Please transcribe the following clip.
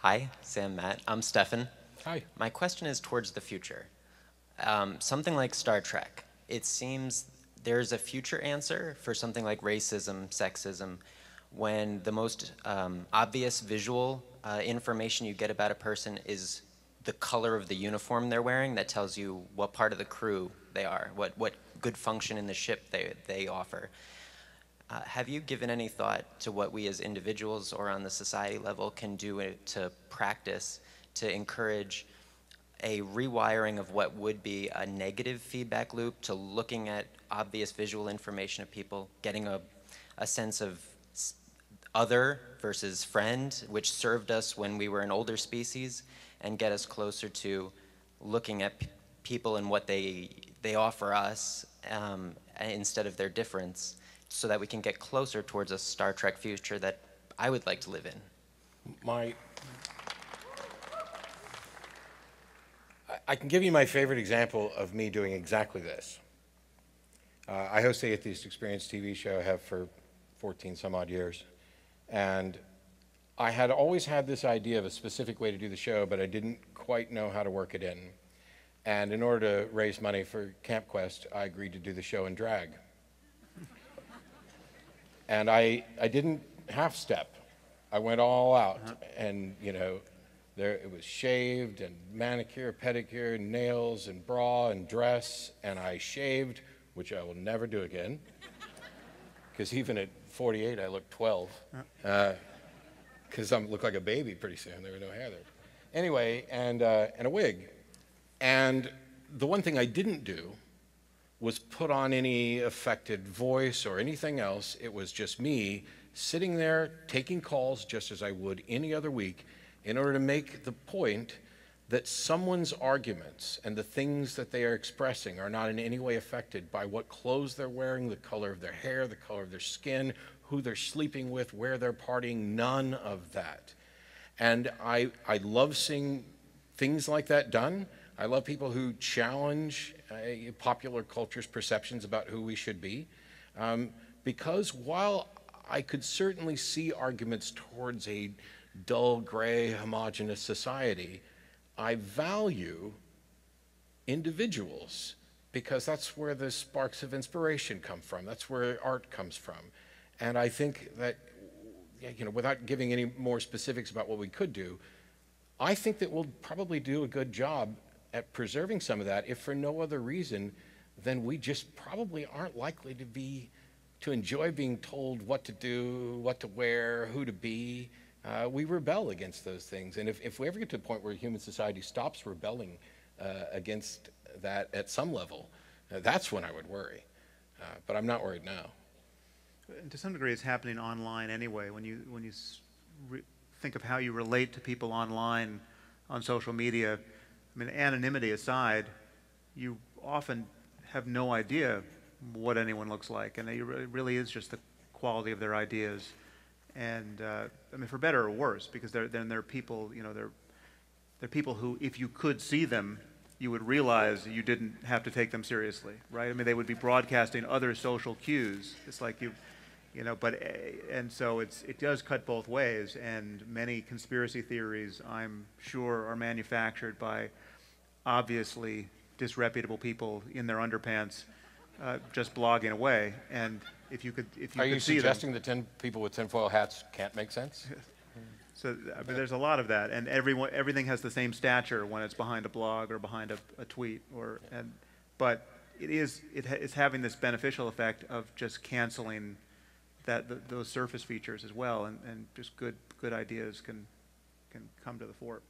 Hi, Sam, Matt. I'm Stefan. Hi. My question is towards the future. Something like Star Trek. It seems there's a future answer for something like racism, sexism, when the most obvious visual information you get about a person is the color of the uniform they're wearing that tells you what part of the crew they are, what good function in the ship they offer. Have you given any thought to what we as individuals or on the society level can do to practice to encourage a rewiring of what would be a negative feedback loop to looking at obvious visual information of people, getting a sense of other versus friend, which served us when we were an older species, and get us closer to looking at people and what they offer us instead of their difference, so that we can get closer towards a Star Trek future that I would like to live in. I can give you my favorite example of me doing exactly this. I host the Atheist Experience TV show, I have for 14 some odd years. And I had always had this idea of a specific way to do the show, but I didn't quite know how to work it in. And in order to raise money for Camp Quest, I agreed to do the show in drag. And I didn't half-step. I went all out, and it was shaved and manicure, pedicure, nails and bra and dress, and I shaved, which I will never do again, because even at 48 I look 12, because I look like a baby pretty soon. There was no hair there. Anyway, and a wig. And the one thing I didn't do was put on any affected voice or anything else. It was just me sitting there taking calls just as I would any other week in order to make the point that someone's arguments and the things that they are expressing are not in any way affected by what clothes they're wearing, the color of their hair, the color of their skin, who they're sleeping with, where they're partying, none of that. And I love seeing things like that done. I love people who challenge popular culture's perceptions about who we should be. Because while I could certainly see arguments towards a dull, gray, homogeneous society, I value individuals because that's where the sparks of inspiration come from. That's where art comes from. And I think that, without giving any more specifics about what we could do, I think that we'll probably do a good job at preserving some of that, if for no other reason than we just probably aren't likely to enjoy being told what to do, what to wear, who to be. We rebel against those things. And if we ever get to a point where human society stops rebelling against that at some level, that's when I would worry. But I'm not worried now. And to some degree, it's happening online anyway. When you think of how you relate to people online on social media, I mean, anonymity aside, you often have no idea what anyone looks like, and it really is just the quality of their ideas. And I mean, for better or worse, because they're people, they're people who, if you could see them, you would realize you didn't have to take them seriously, right? I mean, they would be broadcasting other social cues. It's like and so it does cut both ways, and many conspiracy theories, I'm sure, are manufactured by obviously disreputable people in their underpants, just blogging away. And if you could see them. Are you suggesting that 10 people with tinfoil hats can't make sense? So I mean, there's a lot of that, and everything has the same stature when it's behind a blog or behind a tweet, but it's having this beneficial effect of just canceling those surface features as well, and just good ideas can come to the fore.